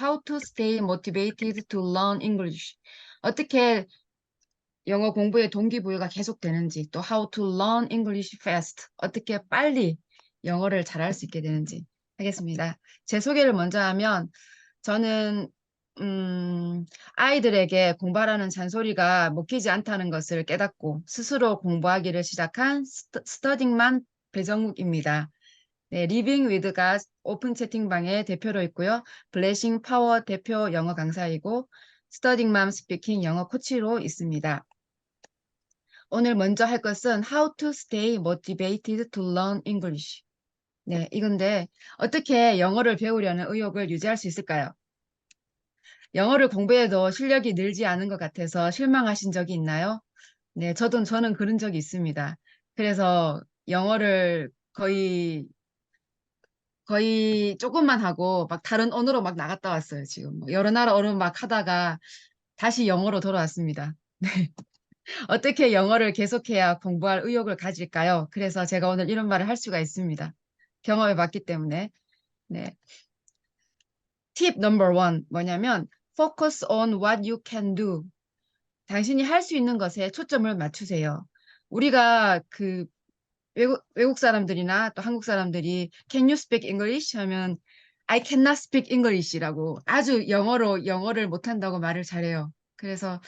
How to stay motivated to learn English. 어떻게 영어 공부의 동기부여가 계속되는지, 또 How to learn English fast. 어떻게 빨리 영어를 잘할 수 있게 되는지 하겠습니다. 제 소개를 먼저 하면 저는 아이들에게 공부하라는 잔소리가 먹히지 않다는 것을 깨닫고 스스로 공부하기를 시작한 스터딩맘 배정욱입니다. 네, 리빙 위드 갓 오픈 채팅방의 대표로 있고요. 블레싱 파워 대표 영어 강사이고 스터딩맘 스피킹 영어 코치로 있습니다. 오늘 먼저 할 것은 How to stay motivated to learn English. 네, 이건데 어떻게 영어를 배우려는 의욕을 유지할 수 있을까요? 영어를 공부해도 실력이 늘지 않은 것 같아서 실망하신 적이 있나요? 네, 저는 그런 적이 있습니다. 그래서 영어를 거의 조금만 하고 막 다른 언어로 막 나갔다 왔어요, 지금. 뭐 여러 나라 언어 막 하다가 다시 영어로 돌아왔습니다. 네. 어떻게 영어를 계속해야 공부할 의욕을 가질까요? 그래서 제가 오늘 이런 말을 할 수가 있습니다. 경험해 봤기 때문에. 네. 팁 넘버 원 뭐냐면 focus on what you can do. 당신이 할 수 있는 것에 초점을 맞추세요. 우리가 그 외국 사람들이나 또 한국 사람들이 Can you speak English? 하면 I cannot speak English라고 아주 영어를 못한다고 말을 잘해요. 그래서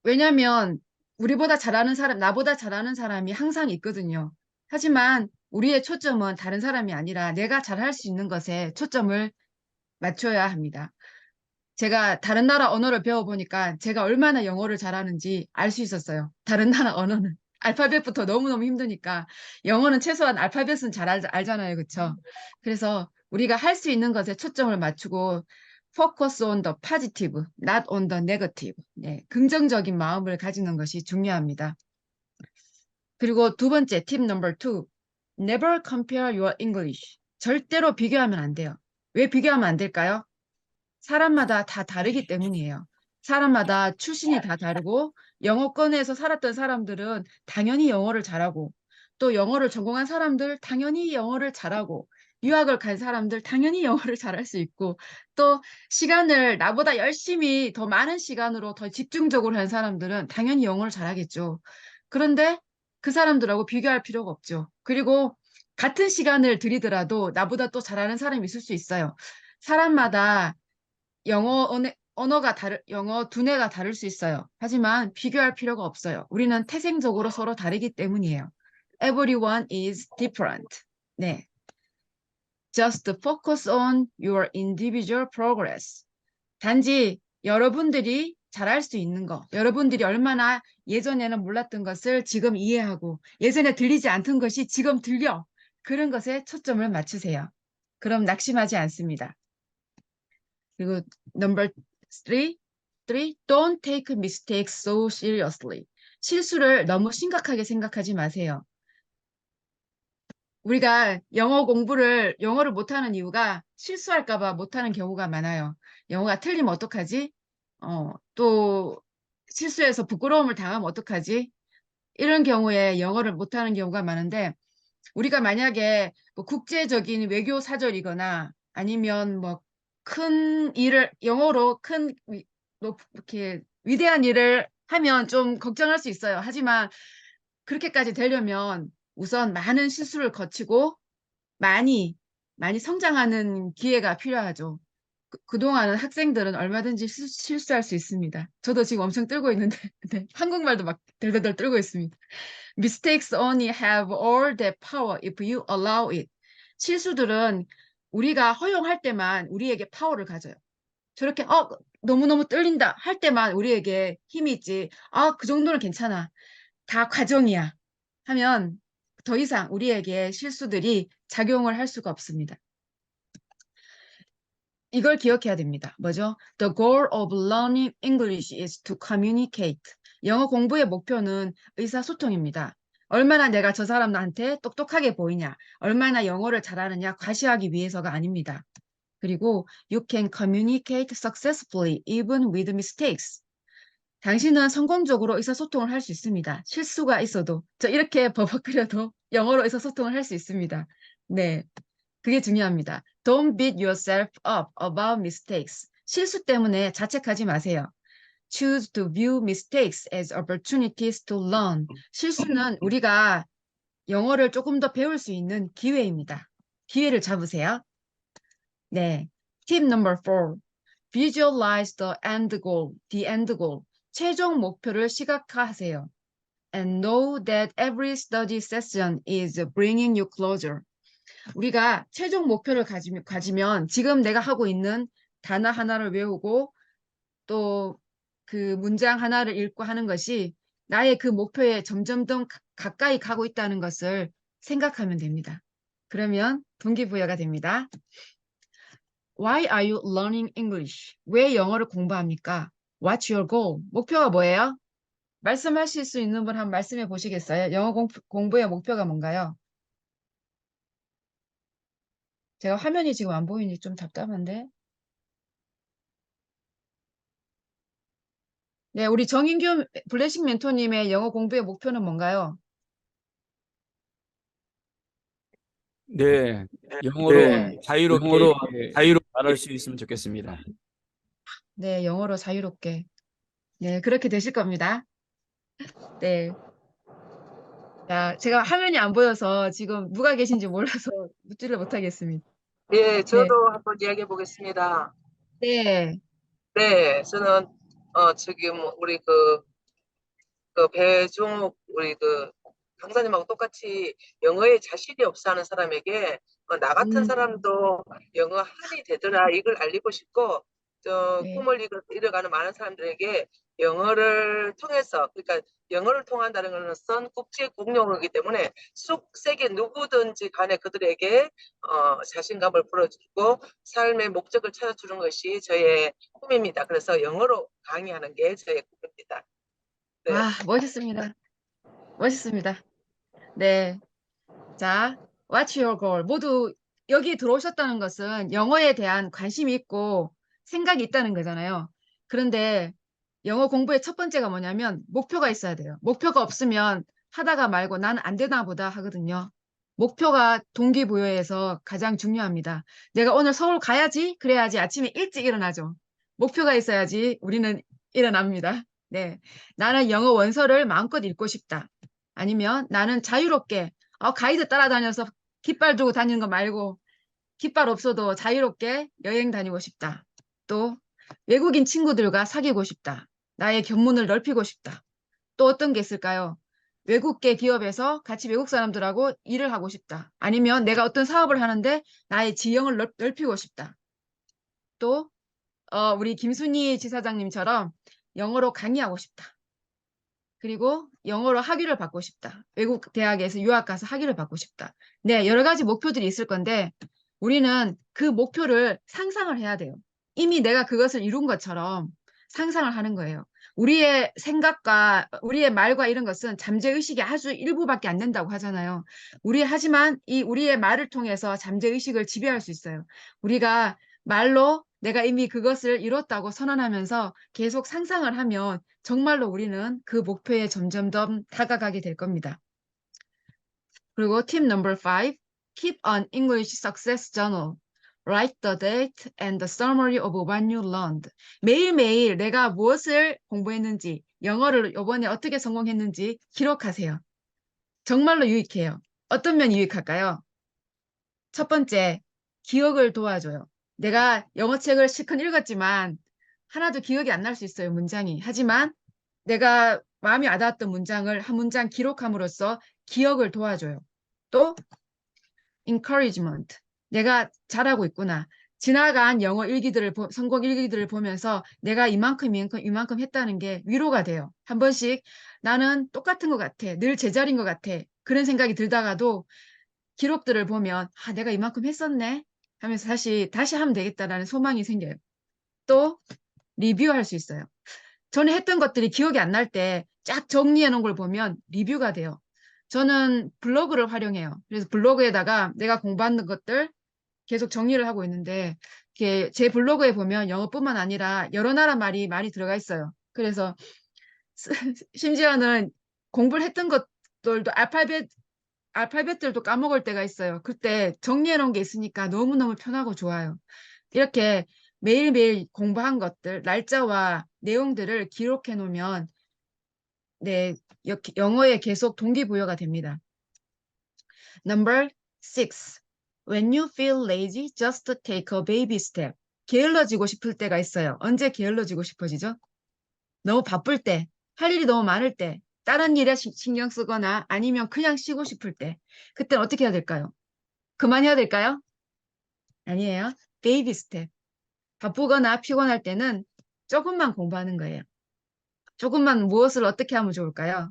왜냐면 우리보다 잘하는 사람, 나보다 잘하는 사람이 항상 있거든요. 하지만 우리의 초점은 다른 사람이 아니라 내가 잘할 수 있는 것에 초점을 맞춰야 합니다. 제가 다른 나라 언어를 배워보니까 제가 얼마나 영어를 잘하는지 알 수 있었어요. 다른 나라 언어는. 알파벳부터 너무너무 힘드니까 영어는 최소한 알파벳은 잘 알잖아요. 그쵸? 그래서 우리가 할 수 있는 것에 초점을 맞추고 focus on the positive, not on the negative. 네, 긍정적인 마음을 가지는 것이 중요합니다. 그리고 두 번째 팁 넘버 2. Never compare your English. 절대로 비교하면 안 돼요. 왜 비교하면 안 될까요? 사람마다 다 다르기 때문이에요. 사람마다 출신이 다 다르고 영어권에서 살았던 사람들은 당연히 영어를 잘하고 또 영어를 전공한 사람들 당연히 영어를 잘하고 유학을 간 사람들 당연히 영어를 잘할 수 있고 또 시간을 나보다 열심히 더 많은 시간으로 더 집중적으로 한 사람들은 당연히 영어를 잘하겠죠. 그런데 그 사람들하고 비교할 필요가 없죠. 그리고 같은 시간을 들이더라도 나보다 또 잘하는 사람이 있을 수 있어요. 사람마다 영어 두뇌가 다를 수 있어요. 하지만 비교할 필요가 없어요. 우리는 태생적으로 서로 다르기 때문이에요. Everyone is different. 네. Just focus on your individual progress. 단지 여러분들이 잘할 수 있는 거, 여러분들이 얼마나 예전에는 몰랐던 것을 지금 이해하고 예전에 들리지 않던 것이 지금 들려. 그런 것에 초점을 맞추세요. 그럼 낙심하지 않습니다. 그리고 number 3, don't take mistakes so seriously. 실수를 너무 심각하게 생각하지 마세요. 우리가 영어를 못하는 이유가 실수할까 봐 못하는 경우가 많아요. 영어가 틀리면 어떡하지? 또 실수해서 부끄러움을 당하면 어떡하지? 이런 경우에 영어를 못하는 경우가 많은데 우리가 만약에 뭐 국제적인 외교 사절이거나 아니면 뭐 큰 일을 영어로 이렇게 위대한 일을 하면 좀 걱정할 수 있어요. 하지만 그렇게까지 되려면 우선 많은 실수를 거치고 많이 성장하는 기회가 필요하죠. 그동안은 학생들은 얼마든지 실수할 수 있습니다. 저도 지금 엄청 떨고 있는데 네, 한국말도 막 덜덜덜 떨고 있습니다. Mistakes only have all the power if you allow it. 실수들은 우리가 허용할 때만 우리에게 파워를 가져요. 저렇게 너무너무 떨린다 할 때만 우리에게 힘이 있지. 그 정도는 괜찮아. 다 과정이야. 하면 더 이상 우리에게 실수들이 작용을 할 수가 없습니다. 이걸 기억해야 됩니다. 뭐죠? The goal of learning English is to communicate. 영어 공부의 목표는 의사소통입니다. 얼마나 내가 저 사람한테 똑똑하게 보이냐, 얼마나 영어를 잘하느냐 과시하기 위해서가 아닙니다. 그리고 you can communicate successfully even with mistakes. 당신은 성공적으로 의사소통을 할 수 있습니다. 실수가 있어도 저 이렇게 버벅거려도 영어로 의사소통을 할 수 있습니다. 네, 그게 중요합니다. Don't beat yourself up about mistakes. 실수 때문에 자책하지 마세요. Choose to view mistakes as opportunities to learn. 실수는 우리가 영어를 조금 더 배울 수 있는 기회입니다. 기회를 잡으세요. 네. Tip number 4. Visualize the end goal. The end goal. 최종 목표를 시각화하세요. And know that every study session is bringing you closer. 우리가 최종 목표를 가지면 지금 내가 하고 있는 단어 하나를 외우고 또 그 문장 하나를 읽고 하는 것이 나의 그 목표에 점점 더 가까이 가고 있다는 것을 생각하면 됩니다. 그러면 동기부여가 됩니다. Why are you learning English? 왜 영어를 공부합니까? What's your goal? 목표가 뭐예요? 말씀하실 수 있는 분 한번 말씀해 보시겠어요? 영어 공부의 목표가 뭔가요? 제가 화면이 지금 안 보이니 좀 답답한데. 네, 우리 정인규 블레싱 멘토님의 영어 공부의 목표는 뭔가요? 네, 영어로 네, 자유롭게 영어로 말할 수 있으면 좋겠습니다. 네, 영어로 자유롭게. 네, 그렇게 되실 겁니다. 네. 자, 제가 화면이 안 보여서 지금 누가 계신지 몰라서 묻지를 못하겠습니다. 예, 네. 저도 한번 이야기해 보겠습니다. 네. 네, 저는 지금 우리 배종욱 우리 강사님하고 똑같이 영어에 자신이 없어 하는 사람에게 나 같은 사람도 영어 한이 되더라 이걸 알리고 싶고 네. 꿈을 이뤄가는 많은 사람들에게 영어를 통해서 그러니까 영어를 통한다는 것은 국제 공용어이기 때문에 속 세계 누구든지 간에 그들에게 자신감을 불어주고 삶의 목적을 찾아주는 것이 저의 꿈입니다. 그래서 영어로 강의하는 게 저의 꿈입니다. 네. 아, 멋있습니다. 멋있습니다. 네. 자, What's your goal? 모두 여기 들어오셨다는 것은 영어에 대한 관심이 있고 생각이 있다는 거잖아요. 그런데 영어 공부의 첫 번째가 뭐냐면 목표가 있어야 돼요. 목표가 없으면 하다가 말고 나는 안 되나 보다 하거든요. 목표가 동기부여에서 가장 중요합니다. 내가 오늘 서울 가야지, 그래야지 아침에 일찍 일어나죠. 목표가 있어야지 우리는 일어납니다. 네. 나는 영어 원서를 마음껏 읽고 싶다. 아니면 나는 자유롭게 가이드 따라다녀서 깃발 두고 다니는 거 말고 깃발 없어도 자유롭게 여행 다니고 싶다. 또 외국인 친구들과 사귀고 싶다. 나의 견문을 넓히고 싶다. 또 어떤 게 있을까요? 외국계 기업에서 같이 외국 사람들하고 일을 하고 싶다. 아니면 내가 어떤 사업을 하는데 나의 지형을 넓히고 싶다. 또 우리 김순희 지사장님처럼 영어로 강의하고 싶다. 그리고 영어로 학위를 받고 싶다. 외국 대학에서 유학 가서 학위를 받고 싶다. 네, 여러 가지 목표들이 있을 건데 우리는 그 목표를 상상을 해야 돼요. 이미 내가 그것을 이룬 것처럼 상상을 하는 거예요. 우리의 생각과 우리의 말과 이런 것은 잠재의식이 아주 일부밖에 안 된다고 하잖아요. 하지만 이 우리의 말을 통해서 잠재의식을 지배할 수 있어요. 우리가 말로 내가 이미 그것을 이뤘다고 선언하면서 계속 상상을 하면 정말로 우리는 그 목표에 점점 더 다가가게 될 겁니다. 그리고 팁 넘버 5, keep an English success journal. Write the date and the summary of what you learned. 매일매일 내가 무엇을 공부했는지, 영어를 이번에 어떻게 성공했는지 기록하세요. 정말로 유익해요. 어떤 면이 유익할까요? 첫 번째, 기억을 도와줘요. 내가 영어책을 실컷 읽었지만 하나도 기억이 안 날 수 있어요, 문장이. 하지만 내가 마음이 와닿았던 문장을 한 문장 기록함으로써 기억을 도와줘요. 또 encouragement. 내가 잘하고 있구나. 지나간 영어 일기들을 성공 일기들을 보면서 내가 이만큼 했다는 게 위로가 돼요. 한 번씩 나는 똑같은 것 같아. 늘 제자리인 것 같아. 그런 생각이 들다가도 기록들을 보면 내가 이만큼 했었네 하면서 다시 하면 되겠다라는 소망이 생겨요. 또 리뷰할 수 있어요. 전에 했던 것들이 기억이 안 날 때 쫙 정리해 놓은 걸 보면 리뷰가 돼요. 저는 블로그를 활용해요. 그래서 블로그에다가 내가 공부하는 것들 계속 정리를 하고 있는데 제 블로그에 보면 영어뿐만 아니라 여러 나라 말이 많이 들어가 있어요. 그래서 심지어는 공부를 했던 것들도 알파벳들도 까먹을 때가 있어요. 그때 정리해 놓은 게 있으니까 너무너무 편하고 좋아요. 이렇게 매일매일 공부한 것들, 날짜와 내용들을 기록해 놓으면 네, 영어에 계속 동기부여가 됩니다. Number 6. When you feel lazy, just take a baby step. 게을러지고 싶을 때가 있어요. 언제 게을러지고 싶어지죠? 너무 바쁠 때, 할 일이 너무 많을 때, 다른 일에 신경 쓰거나 아니면 그냥 쉬고 싶을 때, 그때는 어떻게 해야 될까요? 그만해야 될까요? 아니에요. 베이비 스텝. 바쁘거나 피곤할 때는 조금만 공부하는 거예요. 조금만 무엇을 어떻게 하면 좋을까요?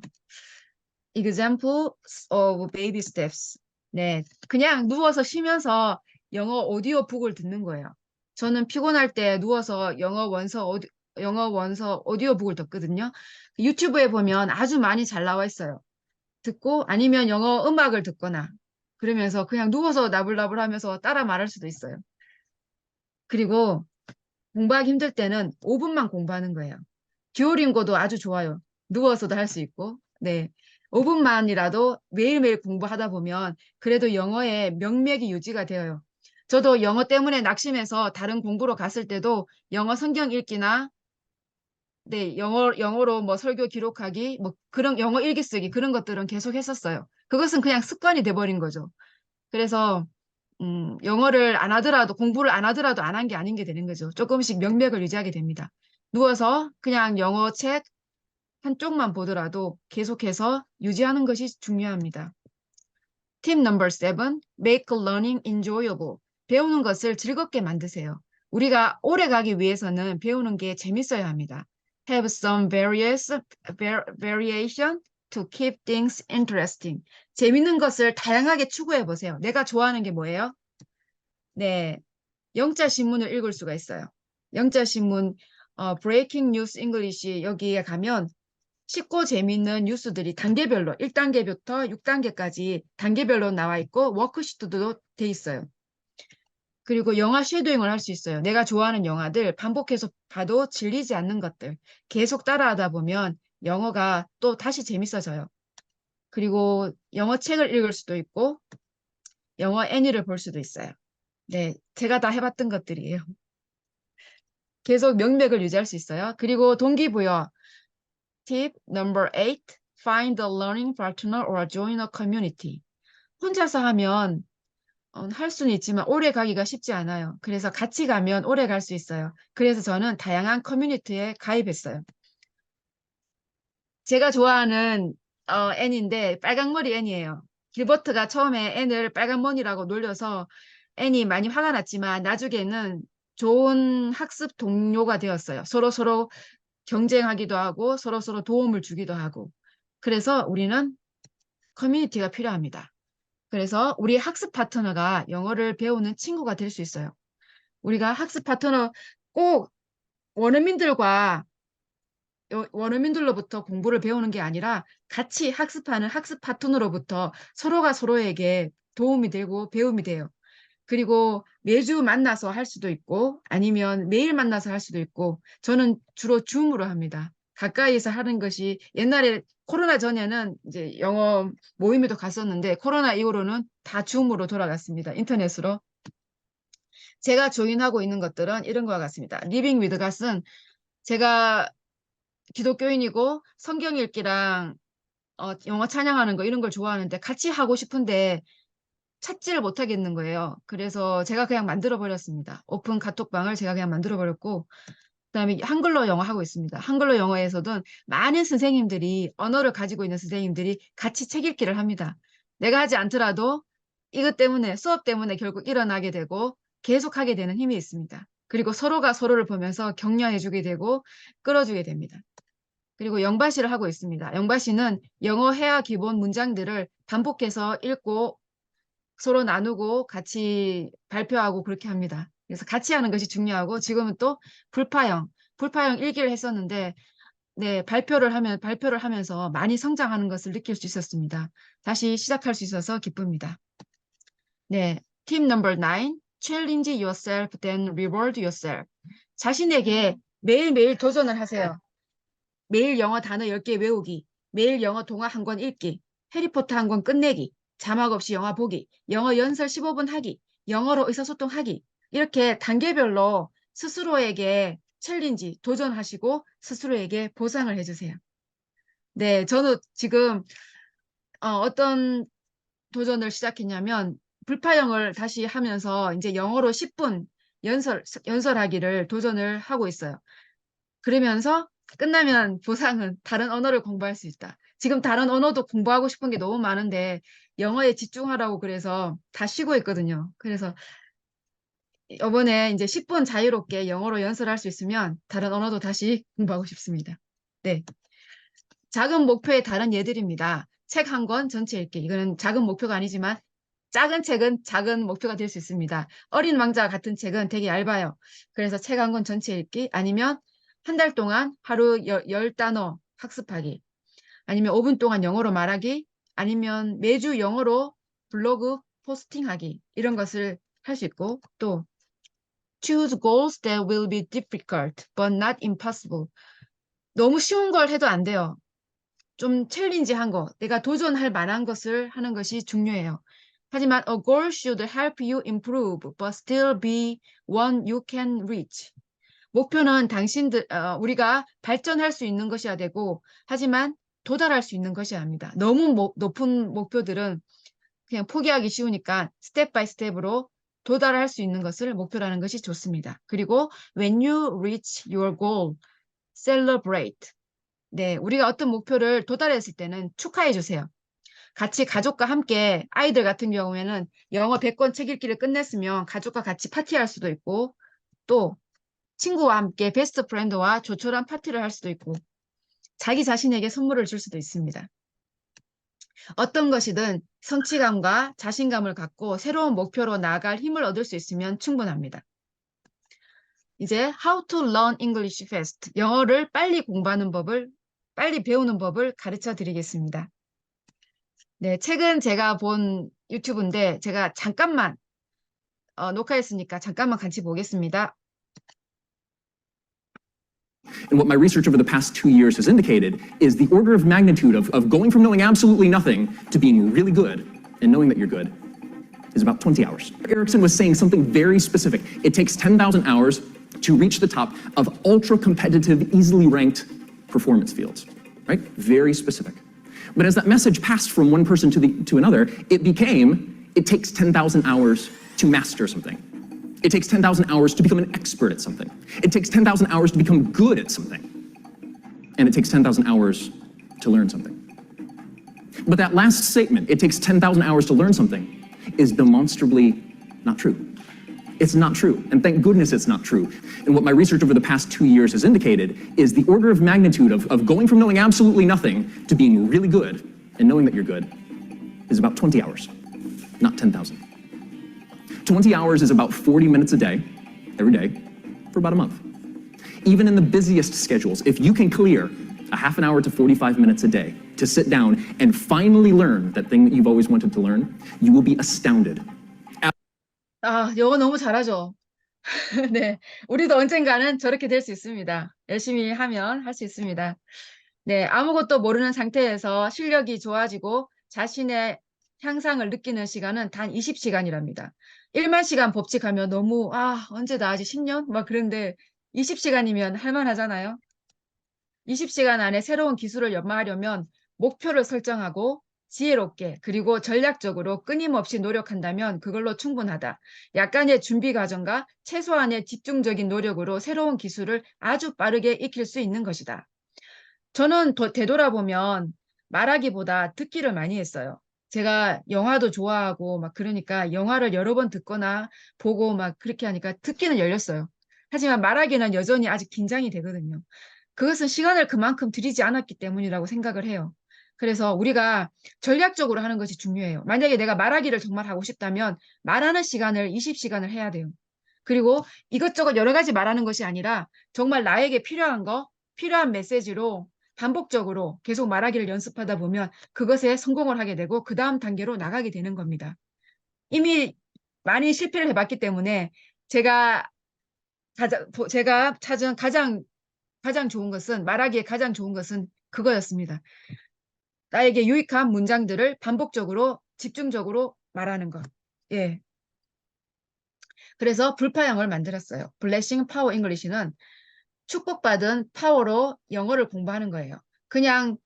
Example of baby steps. 네, 그냥 누워서 쉬면서 영어 오디오북을 듣는 거예요. 저는 피곤할 때 누워서 영어 원서 오디오북을 듣거든요. 유튜브에 보면 아주 많이 잘 나와 있어요. 듣고 아니면 영어 음악을 듣거나 그러면서 그냥 누워서 나불나불 하면서 따라 말할 수도 있어요. 그리고 공부하기 힘들 때는 5분만 공부하는 거예요. 듀오링고도 아주 좋아요. 누워서도 할 수 있고. 네. 5분만이라도 매일매일 공부하다 보면 그래도 영어의 명맥이 유지가 되어요. 저도 영어 때문에 낙심해서 다른 공부로 갔을 때도 영어 성경 읽기나 네, 영어로 뭐 설교 기록하기, 뭐 그런 영어 일기 쓰기 그런 것들은 계속 했었어요. 그것은 그냥 습관이 돼버린 거죠. 그래서 영어를 안 하더라도 공부를 안 하더라도 안 한 게 아닌 게 되는 거죠. 조금씩 명맥을 유지하게 됩니다. 누워서 그냥 영어 책 한쪽만 보더라도 계속해서 유지하는 것이 중요합니다. 팁 넘버 7, make learning enjoyable. 배우는 것을 즐겁게 만드세요. 우리가 오래 가기 위해서는 배우는 게 재밌어야 합니다. Have some variation to keep things interesting. 재밌는 것을 다양하게 추구해 보세요. 내가 좋아하는 게 뭐예요? 네, 영자 신문을 읽을 수가 있어요. 영자 신문 Breaking News English 여기에 가면 쉽고 재미있는 뉴스들이 단계별로 1단계부터 6단계까지 단계별로 나와 있고 워크시트도 돼 있어요. 그리고 영화 쉐도잉을 할 수 있어요. 내가 좋아하는 영화들 반복해서 봐도 질리지 않는 것들 계속 따라하다 보면 영어가 또 다시 재밌어져요. 그리고 영어 책을 읽을 수도 있고 영어 애니를 볼 수도 있어요. 네, 제가 다 해봤던 것들이에요. 계속 명맥을 유지할 수 있어요. 그리고 동기부여. 팁 넘버 8. Find a learning partner or join a community. 혼자서 하면 할 수는 있지만 오래 가기가 쉽지 않아요. 그래서 같이 가면 오래 갈 수 있어요. 그래서 저는 다양한 커뮤니티에 가입했어요. 제가 좋아하는 애니인데 빨강머리 애니예요. 길버트가 처음에 애를 빨강머리라고 놀려서 애니 많이 화가 났지만 나중에는 좋은 학습 동료가 되었어요. 서로 경쟁하기도 하고 서로 도움을 주기도 하고. 그래서 우리는 커뮤니티가 필요합니다. 그래서 우리 학습 파트너가 영어를 배우는 친구가 될 수 있어요. 우리가 학습 파트너 꼭 원어민들과 원어민들로부터 공부를 배우는 게 아니라 같이 학습하는 학습 파트너로부터 서로가 서로에게 도움이 되고 배움이 돼요. 그리고 매주 만나서 할 수도 있고 아니면 매일 만나서 할 수도 있고 저는 주로 줌으로 합니다. 가까이서 하는 것이 옛날에 코로나 전에는 이제 영어 모임에도 갔었는데 코로나 이후로는 다 줌으로 돌아갔습니다. 인터넷으로. 제가 조인하고 있는 것들은 이런 것과 같습니다. 리빙 위드 갓은 제가 기독교인이고 성경 읽기랑 영어 찬양하는 거 이런 걸 좋아하는데 같이 하고 싶은데 찾지를 못하겠는 거예요. 그래서 제가 그냥 만들어 버렸습니다. 오픈 카톡방을 제가 그냥 만들어 버렸고 그다음에 한글로 영어 하고 있습니다. 한글로 영어에서도 많은 선생님들이 언어를 가지고 있는 선생님들이 같이 책 읽기를 합니다. 내가 하지 않더라도 이것 때문에 수업 때문에 결국 일어나게 되고 계속하게 되는 힘이 있습니다. 그리고 서로가 서로를 보면서 격려해주게 되고 끌어주게 됩니다. 그리고 영바시를 하고 있습니다. 영바시는 영어 회화 기본 문장들을 반복해서 읽고 서로 나누고 같이 발표하고 그렇게 합니다. 그래서 같이 하는 것이 중요하고 지금은 또 불파형 일기를 했었는데 네, 발표를 하면서 많이 성장하는 것을 느낄 수 있었습니다. 다시 시작할 수 있어서 기쁩니다. 네, 팁 넘버 9. Challenge yourself, then reward yourself. 자신에게 매일매일 도전을 하세요. 매일 영어 단어 10개 외우기, 매일 영어 동화 한 권 읽기, 해리포터 한 권 끝내기. 자막 없이 영화 보기, 영어 연설 15분 하기, 영어로 의사소통하기 이렇게 단계별로 스스로에게 챌린지 도전하시고 스스로에게 보상을 해주세요. 네, 저는 지금 어떤 도전을 시작했냐면 불파영을 다시 하면서 이제 영어로 10분 연설하기를 도전을 하고 있어요. 그러면서 끝나면 보상은 다른 언어를 공부할 수 있다. 지금 다른 언어도 공부하고 싶은 게 너무 많은데 영어에 집중하라고 그래서 다 쉬고 있거든요. 그래서 이번에 이제 10분 자유롭게 영어로 연설할 수 있으면 다른 언어도 다시 공부하고 싶습니다. 네. 작은 목표의 다른 예들입니다. 책 한 권 전체 읽기. 이거는 작은 목표가 아니지만 작은 책은 작은 목표가 될 수 있습니다. 어린 왕자 같은 책은 되게 얇아요. 그래서 책 한 권 전체 읽기 아니면 한 달 동안 하루 10단어 학습하기 아니면 5분 동안 영어로 말하기 아니면 매주 영어로 블로그 포스팅하기 이런 것을 할 수 있고 또 choose goals that will be difficult but not impossible. 너무 쉬운 걸 해도 안 돼요. 좀 챌린지한 거, 내가 도전할 만한 것을 하는 것이 중요해요. 하지만 a goal should help you improve, but still be one you can reach. 목표는 우리가 발전할 수 있는 것이어야 되고, 하지만 도달할 수 있는 것이어야 합니다. 너무 높은 목표들은 그냥 포기하기 쉬우니까 스텝 바이 스텝으로 도달할 수 있는 것을 목표라는 것이 좋습니다. 그리고 when you reach your goal, celebrate. 네, 우리가 어떤 목표를 도달했을 때는 축하해 주세요. 같이 가족과 함께 아이들 같은 경우에는 영어 100권 책 읽기를 끝냈으면 가족과 같이 파티할 수도 있고 또 친구와 함께 베스트 프렌드와 조촐한 파티를 할 수도 있고 자기 자신에게 선물을 줄 수도 있습니다. 어떤 것이든 성취감과 자신감을 갖고 새로운 목표로 나아갈 힘을 얻을 수 있으면 충분합니다. 이제 How to learn English fast. 영어를 빨리 배우는 법을 가르쳐 드리겠습니다. 네, 책은 제가 본 유튜브인데 제가 잠깐만 녹화했으니까 잠깐만 같이 보겠습니다. And what my research over the past 2 years has indicated is the order of magnitude of going from knowing absolutely nothing to being really good and knowing that you're good is about 20 hours. Erickson was saying something very specific. It takes 10,000 hours to reach the top of ultra-competitive, easily ranked performance fields, right? Very specific. But as that message passed from one person to another, it takes 10,000 hours to master something. It takes 10,000 hours to become an expert at something. It takes 10,000 hours to become good at something. And it takes 10,000 hours to learn something. But that last statement, it takes 10,000 hours to learn something, is demonstrably not true. It's not true, and thank goodness it's not true. And what my research over the past 2 years has indicated is the order of magnitude of going from knowing absolutely nothing to being really good and knowing that you're good is about 20 hours, not 10,000. 20 hours is about 40 minutes a day, every day, for about a month. Even in the busiest schedules, if you can clear a half an hour to 45 minutes a day to sit down and finally learn that thing that you've always wanted to learn, you will be astounded. 영어 너무 잘하죠? 네, 우리도 언젠가는 저렇게 될 수 있습니다. 열심히 하면 할 수 있습니다. 네, 아무것도 모르는 상태에서 실력이 좋아지고 자신의 향상을 느끼는 시간은 단 20시간이랍니다. 1만 시간 법칙하면 너무 언제다 아직 10년? 막 그런데 20시간이면 할만하잖아요. 20시간 안에 새로운 기술을 연마하려면 목표를 설정하고 지혜롭게 그리고 전략적으로 끊임없이 노력한다면 그걸로 충분하다. 약간의 준비 과정과 최소한의 집중적인 노력으로 새로운 기술을 아주 빠르게 익힐 수 있는 것이다. 저는 되돌아보면 말하기보다 듣기를 많이 했어요. 제가 영화도 좋아하고 막 그러니까 영화를 여러 번 듣거나 보고 막 그렇게 하니까 듣기는 열렸어요. 하지만 말하기는 여전히 아직 긴장이 되거든요. 그것은 시간을 그만큼 들이지 않았기 때문이라고 생각을 해요. 그래서 우리가 전략적으로 하는 것이 중요해요. 만약에 내가 말하기를 정말 하고 싶다면 말하는 시간을 20시간을 해야 돼요. 그리고 이것저것 여러 가지 말하는 것이 아니라 정말 나에게 필요한 메시지로 반복적으로 계속 말하기를 연습하다 보면 그것에 성공을 하게 되고 그 다음 단계로 나가게 되는 겁니다. 이미 많이 실패를 해봤기 때문에 제가 찾은 가장 좋은 것은 말하기에 가장 좋은 것은 그거였습니다. 나에게 유익한 문장들을 반복적으로 집중적으로 말하는 것. 예. 그래서 불파영어를 만들었어요. 블레싱 파워 잉글리시는 축복받은 파워로 영어를 공부하는 거예요. 그냥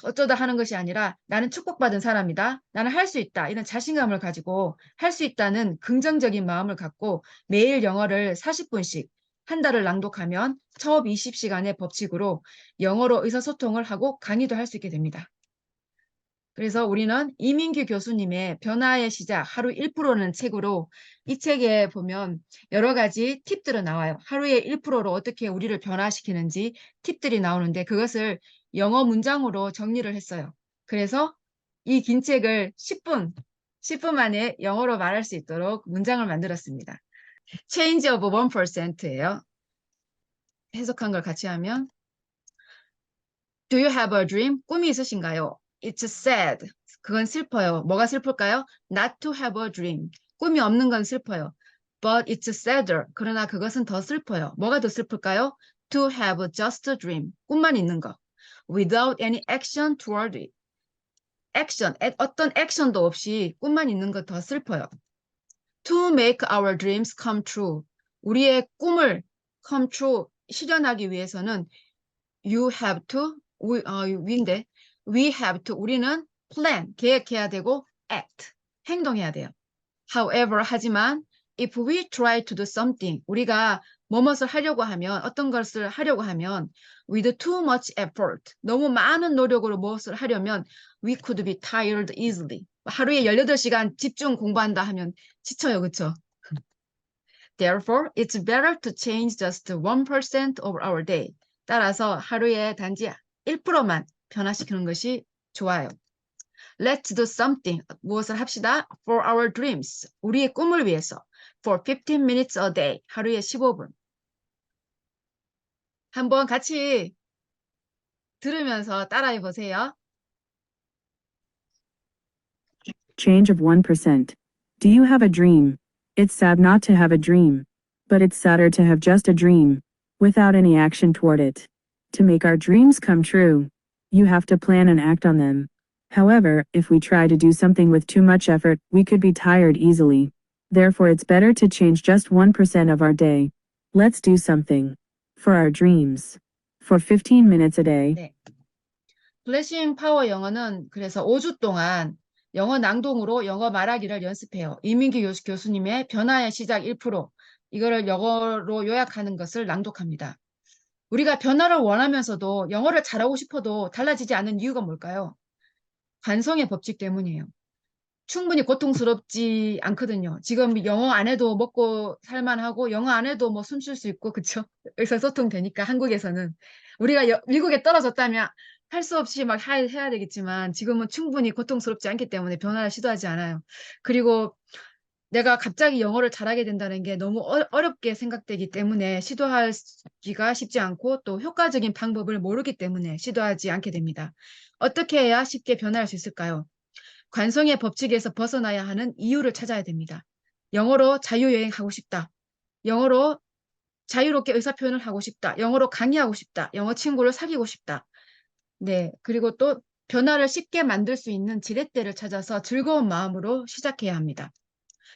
어쩌다 하는 것이 아니라 나는 축복받은 사람이다. 나는 할 수 있다. 이런 자신감을 가지고 할 수 있다는 긍정적인 마음을 갖고 매일 영어를 40분씩 한 달을 낭독하면 처음 20시간의 법칙으로 영어로 의사소통을 하고 강의도 할 수 있게 됩니다. 그래서 우리는 이민규 교수님의 변화의 시작 하루 1%는 책으로 이 책에 보면 여러 가지 팁들은 나와요. 하루에 1%로 어떻게 우리를 변화시키는지 팁들이 나오는데 그것을 영어 문장으로 정리를 했어요. 그래서 이 긴 책을 10분 만에 영어로 말할 수 있도록 문장을 만들었습니다. Change of 1%예요. 해석한 걸 같이 하면 Do you have a dream? 꿈이 있으신가요? It's sad. 그건 슬퍼요. 뭐가 슬플까요? Not to have a dream. 꿈이 없는 건 슬퍼요. But it's sadder. 그러나 그것은 더 슬퍼요. 뭐가 더 슬플까요? To have just a dream. 꿈만 있는 거. Without any action toward it. 액션, 어떤 액션도 없이 꿈만 있는 거 더 슬퍼요. To make our dreams come true. 우리의 꿈을 come true, 실현하기 위해서는 you have to, 위인데 we have to, 우리는 plan, 계획해야 되고 act, 행동해야 돼요. However, 하지만 if we try to do something, 우리가 뭐뭇을 하려고 하면, 어떤 것을 하려고 하면 with too much effort, 너무 많은 노력으로 무엇을 하려면 we could be tired easily. 하루에 18시간 집중 공부한다 하면 지쳐요, 그렇죠? Therefore, it's better to change just 1% of our day. 따라서 하루에 단지 1%만 변화시키는 것이 좋아요. Let's do something. 무엇을 합시다? For our dreams. 우리의 꿈을 위해서. For 15 minutes a day. 하루에 15분. 한번 같이 들으면서 따라해 보세요. Change of 1%. Do you have a dream? It's sad not to have a dream. But it's sadder to have just a dream, without any action toward it. To make our dreams come true, you have to plan and act on them. However, if we try to do something with too much effort, we could be tired easily. Therefore, it's better to change just 1% of our day. Let's do something. For our dreams. For 15 minutes a day. 네. 블레싱 파워 영어는 그래서 5주 동안 영어 낭독으로 영어 말하기를 연습해요. 이민규 교수님의 변화의 시작 1%. 이거를 영어로 요약하는 것을 낭독합니다. 우리가 변화를 원하면서도 영어를 잘하고 싶어도 달라지지 않는 이유가 뭘까요? 관성의 법칙 때문이에요. 충분히 고통스럽지 않거든요. 지금 영어 안 해도 먹고 살만하고 영어 안 해도 뭐 숨 쉴 수 있고 그쵸? 의사소통 되니까 한국에서는 우리가 미국에 떨어졌다면 할 수 없이 막 해야 되겠지만 지금은 충분히 고통스럽지 않기 때문에 변화를 시도하지 않아요. 그리고 내가 갑자기 영어를 잘하게 된다는 게 너무 어렵게 생각되기 때문에 시도하기가 쉽지 않고 또 효과적인 방법을 모르기 때문에 시도하지 않게 됩니다. 어떻게 해야 쉽게 변화할 수 있을까요? 관성의 법칙에서 벗어나야 하는 이유를 찾아야 됩니다. 영어로 자유여행하고 싶다. 영어로 자유롭게 의사표현을 하고 싶다. 영어로 강의하고 싶다. 영어 친구를 사귀고 싶다. 네, 그리고 또 변화를 쉽게 만들 수 있는 지렛대를 찾아서 즐거운 마음으로 시작해야 합니다.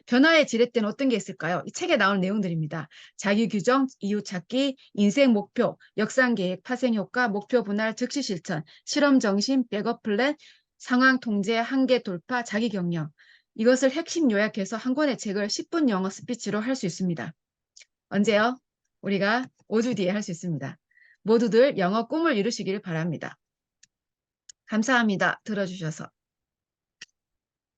변화의 지렛대는 어떤 게 있을까요? 이 책에 나온 내용들입니다. 자기규정, 이유찾기, 인생 목표, 역상계획, 파생효과, 목표 분할, 즉시 실천, 실험정신, 백업 플랜, 상황 통제, 한계 돌파, 자기 격려. 이것을 핵심 요약해서 한 권의 책을 10분 영어 스피치로 할 수 있습니다. 언제요? 우리가 5주 뒤에 할 수 있습니다. 모두들 영어 꿈을 이루시길 바랍니다. 감사합니다. 들어주셔서.